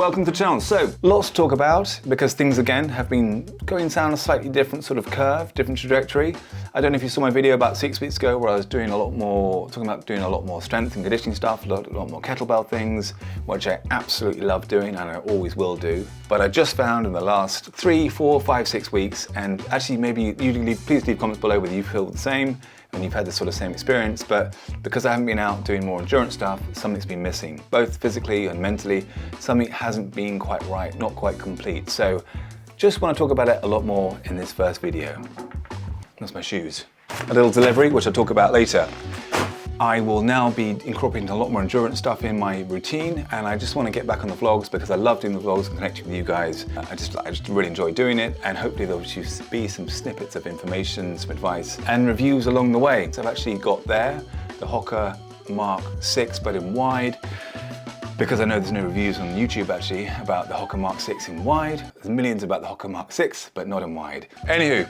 welcome to the channel. So, lots to talk about because things again have been going down a slightly different sort of curve, different trajectory. I don't know if you saw my video about 6 weeks ago where I was doing talking about doing a lot more strength and conditioning stuff, a lot more kettlebell things, which I absolutely love doing and I always will do. But I just found in the last 3, 4, 5, 6 weeks, and actually maybe please leave comments below whether you feel the same and you've had the sort of same experience, but because I haven't been out doing more endurance stuff, something's been missing, both physically and mentally. Something hasn't been quite right, not quite complete. So just want to talk about it a lot more in this first video. That's my shoes. A little delivery, which I'll talk about later. I will now be incorporating a lot more endurance stuff in my routine, and I just want to get back on the vlogs because I love doing the vlogs and connecting with you guys. I just really enjoy doing it, and hopefully there'll be some snippets of information, some advice, and reviews along the way. So I've actually got there the Hoka Mach 6, but in wide, because I know there's no reviews on YouTube actually about the Hoka Mach 6 in wide. There's millions about the Hoka Mach 6, but not in wide. Anywho,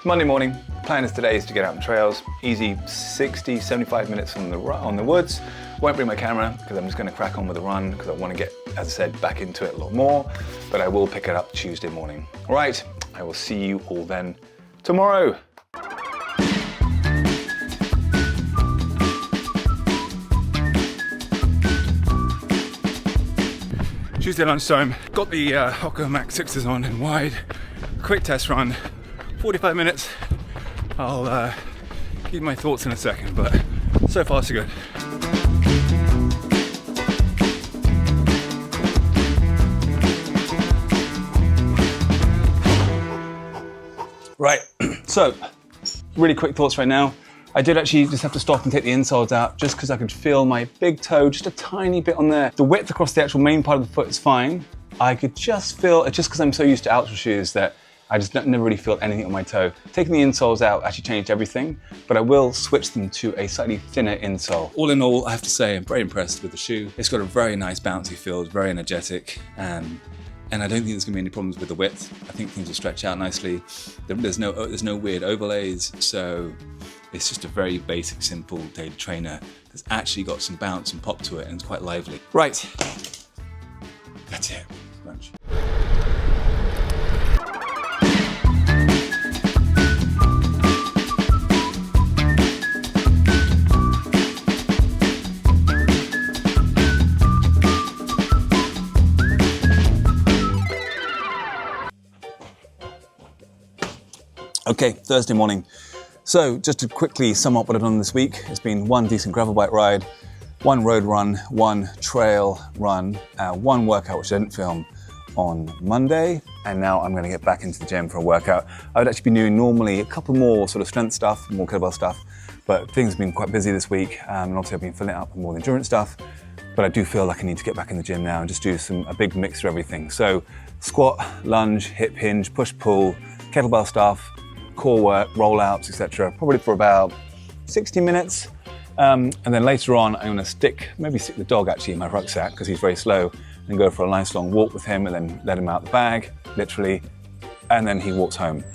Monday morning. Plan is today is to get out on trails. Easy 60, 75 minutes on the woods. Won't bring my camera because I'm just going to crack on with the run because I want to get, as I said, back into it a lot more. But I will pick it up Tuesday morning. All right, I will see you all then tomorrow. Tuesday lunchtime. Got the Hoka Mach 6s on in wide. Quick test run. 45 minutes. I'll give my thoughts in a second, but so far so good. Right, so really quick thoughts right now. I did actually just have to stop and take the insoles out just because I could feel my big toe just a tiny bit on there. The width across the actual main part of the foot is fine. I could just feel, just because I'm so used to outer shoes, that I just never really feel anything on my toe. Taking the insoles out actually changed everything, but I will switch them to a slightly thinner insole. All in all, I have to say I'm very impressed with the shoe. It's got a very nice bouncy feel, it's very energetic, and I don't think there's gonna be any problems with the width. I think things will stretch out nicely. There's no weird overlays, so it's just a very basic, simple daily trainer that's actually got some bounce and pop to it, and it's quite lively. Right, that's it, lunch. Okay, Thursday morning. So just to quickly sum up what I've done this week, it's been one decent gravel bike ride, one road run, one trail run, one workout which I didn't film on Monday, and now I'm gonna get back into the gym for a workout. I would actually be doing normally a couple more sort of strength stuff, more kettlebell stuff, but things have been quite busy this week, and obviously I've been filling it up with more endurance stuff, but I do feel like I need to get back in the gym now and just do a big mix of everything. So squat, lunge, hip hinge, push-pull, kettlebell stuff, core work, rollouts, etc. Probably for about 60 minutes. And then later on, I'm gonna maybe stick the dog actually in my rucksack because he's very slow, and go for a nice long walk with him and then let him out the bag, literally, and then he walks home.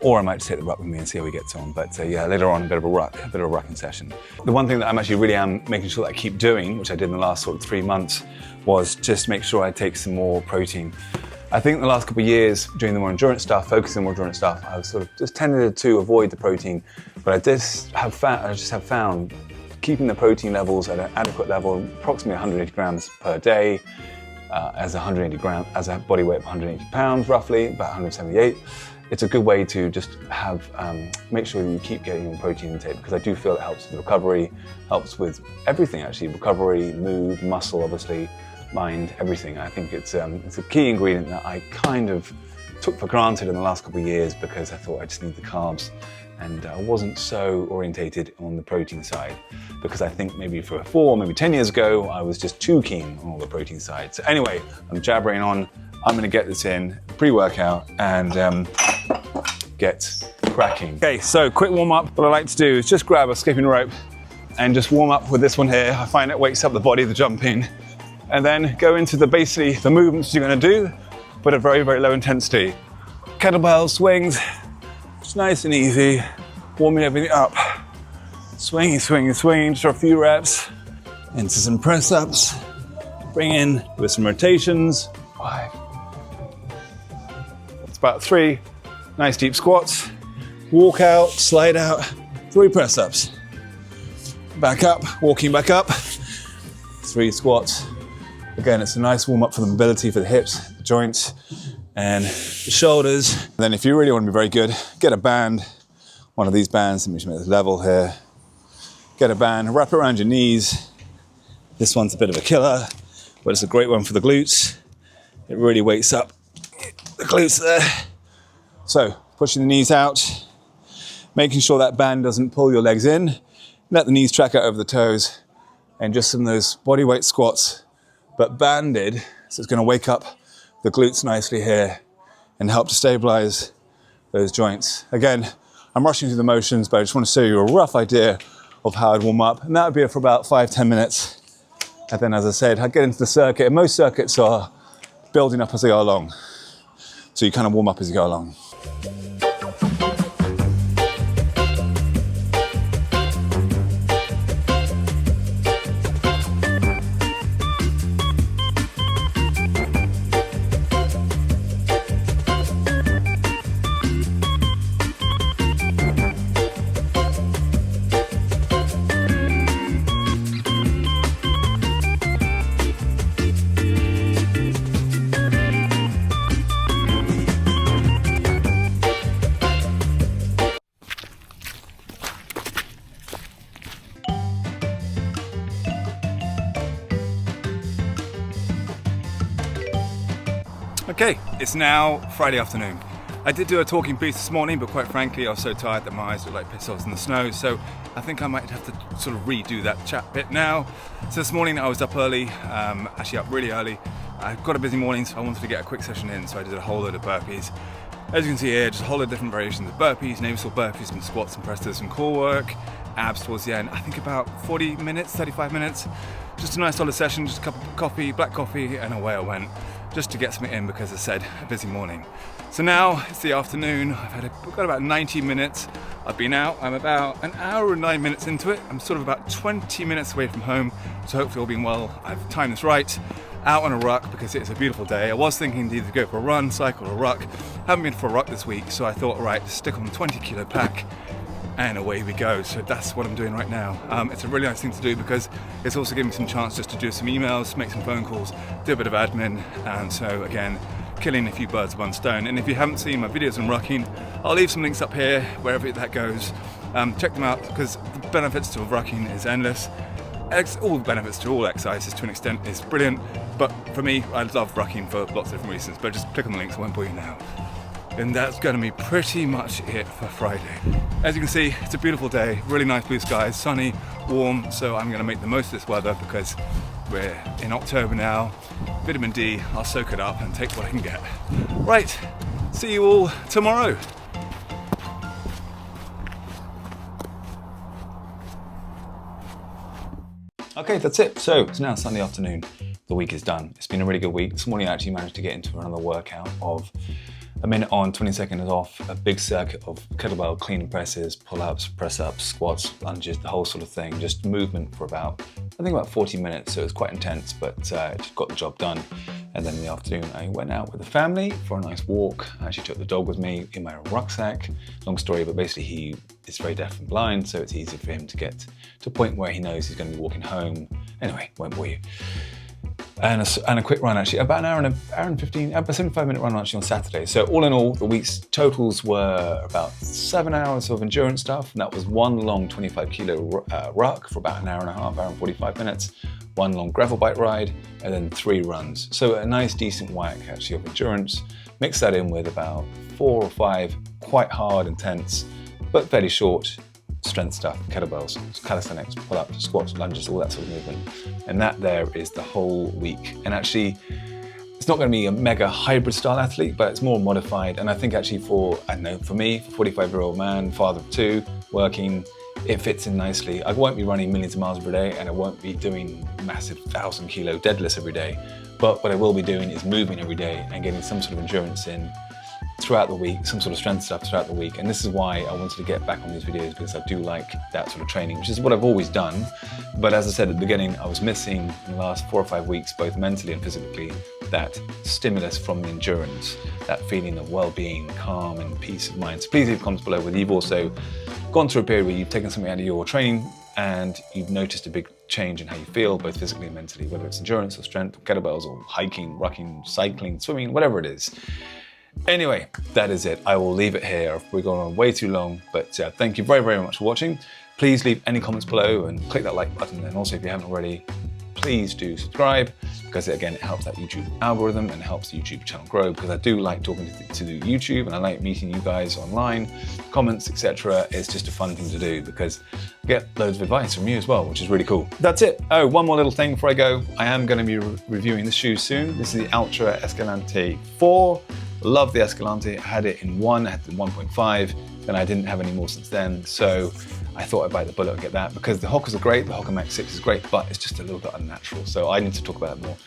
Or I might just take the ruck with me and see how he gets on. But yeah, later on, a bit of a rucking session. The one thing that I'm actually really making sure that I keep doing, which I did in the last sort of 3 months, was just make sure I take some more protein. I think the last couple of years, doing the more endurance stuff, focusing on more endurance stuff, I was sort of just tended to avoid the protein, but I just have found keeping the protein levels at an adequate level, approximately 180 grams per day, as a body weight of 180 pounds, roughly, about 178. It's a good way to just make sure that you keep getting your protein intake, because I do feel it helps with recovery, helps with everything actually, recovery, mood, muscle, obviously, mind, everything. I think it's a key ingredient that I kind of took for granted in the last couple of years because I thought I just need the carbs, and I wasn't so orientated on the protein side, because I think maybe 4, maybe 10 years ago, I was just too keen on all the protein side. So anyway, I'm jabbering on. I'm gonna get this in, pre-workout, and get cracking. Okay, so quick warm up. What I like to do is just grab a skipping rope and just warm up with this one here. I find it wakes up the body, the jumping, and then go into basically the movements you're gonna do, but at very, very low intensity. Kettlebell swings, it's nice and easy, warming everything up. Swinging, swinging, swinging, just for a few reps, into some press ups, Bring in with some rotations. 5. It's about 3 nice deep squats. Walk out, slide out, 3 press ups. Back up, walking back up. 3 squats. Again, it's a nice warm up for the mobility for the hips, the joints, and the shoulders. And then if you really want to be very good, get a band, one of these bands. Let me just make this level here. Get a band, wrap it around your knees. This one's a bit of a killer, but it's a great one for the glutes. It really wakes up the glutes there. So, pushing the knees out, making sure that band doesn't pull your legs in. Let the knees track out over the toes, and just some of those bodyweight squats, but banded, so it's going to wake up the glutes nicely here and help to stabilize those joints. Again, I'm rushing through the motions, but I just want to show you a rough idea of how I'd warm up, and that would be for about 5-10 minutes. And then, as I said, I'd get into the circuit, and most circuits are building up as they go along. So you kind of warm up as you go along. Okay, it's now Friday afternoon. I did do a talking piece this morning, but quite frankly, I was so tired that my eyes looked like pistols in the snow, so I think I might have to sort of redo that chat bit now. So this morning I was up early, actually up really early. I've got a busy morning, so I wanted to get a quick session in, so I did a whole load of burpees. As you can see here, just a whole load of different variations of burpees, navel burpees, some squats and presses, some core work, abs towards the end. I think about 40 minutes, 35 minutes. Just a nice solid session, just a cup of coffee, black coffee, and away I went, just to get something in because, as I said, a busy morning. So now it's the afternoon. I've got about 90 minutes. I've been out. I'm about an hour and 9 minutes into it. I'm sort of about 20 minutes away from home, so hopefully all being well, I've timed this right. Out on a ruck because it's a beautiful day. I was thinking to either go for a run, cycle, or ruck. Haven't been for a ruck this week, so I thought, all right, stick on the 20 kilo pack, and away we go. So that's what I'm doing right now. It's a really nice thing to do because it's also giving me some chance just to do some emails, make some phone calls, do a bit of admin, and so again, killing a few birds with one stone. And if you haven't seen my videos on rucking, I'll leave some links up here, wherever that goes. Check them out because the benefits to rucking is endless. All the benefits to all exercises to an extent is brilliant, but for me, I love rucking for lots of different reasons, but just click on the links, I won't bore you now. And that's going to be pretty much it for Friday. As you can see, it's a beautiful day, really nice blue skies, sunny, warm, so I'm going to make the most of this weather because we're in October now. Vitamin D, I'll soak it up and take what I can get. Right, see you all tomorrow. Okay, that's it. So it's now Sunday afternoon. The week is done. It's been a really good week. This morning I actually managed to get into another workout of a minute on, 20 seconds off, a big circuit of kettlebell clean and presses, pull-ups, press-ups, squats, lunges, the whole sort of thing. Just movement for about, I think about 40 minutes. So it was quite intense, but it just got the job done. And then in the afternoon, I went out with the family for a nice walk. I actually took the dog with me in my rucksack. Long story, but basically he is very deaf and blind, so it's easy for him to get to a point where he knows he's going to be walking home. Anyway, won't bore you. And a quick run actually, about an hour and 15, about a 75-minute run actually on Saturday. So all in all, the week's totals were about 7 hours of endurance stuff, and that was one long 25 kilo ruck for about an hour and a half, hour and 45 minutes, one long gravel bike ride, and then 3 runs. So a nice decent whack actually of endurance. Mix that in with about 4 or 5 quite hard, intense, but fairly short strength stuff, kettlebells, calisthenics, pull-ups, squats, lunges, all that sort of movement. And that there is the whole week. And actually, it's not going to be a mega hybrid style athlete, but it's more modified. And I think actually for me, for 45-year-old man, father of 2, working, it fits in nicely. I won't be running millions of miles every day, and I won't be doing massive 1,000-kilo deadlifts every day. But what I will be doing is moving every day and getting some sort of endurance in throughout the week, some sort of strength stuff throughout the week. And this is why I wanted to get back on these videos, because I do like that sort of training, which is what I've always done. But as I said at the beginning, I was missing in the last 4 or 5 weeks, both mentally and physically, that stimulus from the endurance, that feeling of well-being, calm and peace of mind. So please leave comments below whether you've also gone through a period where you've taken something out of your training and you've noticed a big change in how you feel, both physically and mentally, whether it's endurance or strength, or kettlebells or hiking, rucking, cycling, swimming, whatever it is. Anyway, that is it. I will leave it here. We're going on way too long, but thank you very, very much for watching. Please leave any comments below and click that like button. And also, if you haven't already, please do subscribe, because again, it helps that YouTube algorithm and helps the YouTube channel grow, because I do like talking to YouTube and I like meeting you guys online, comments, etc. It's just a fun thing to do because I get loads of advice from you as well, which is really cool. That's it. Oh, one more little thing before I go. I am going to be reviewing this shoe soon. This is the Ultra Escalante 4. Love the Escalante. I had it in 1, I had the 1.5, then I didn't have any more since then. So I thought I'd bite the bullet and get that, because the Hokas are great, the Hoka Mach 6 is great, but it's just a little bit unnatural. So I need to talk about it more.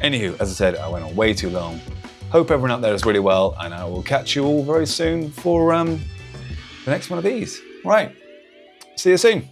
Anywho, as I said, I went on way too long. Hope everyone out there is really well, and I will catch you all very soon for the next one of these. Right, see you soon.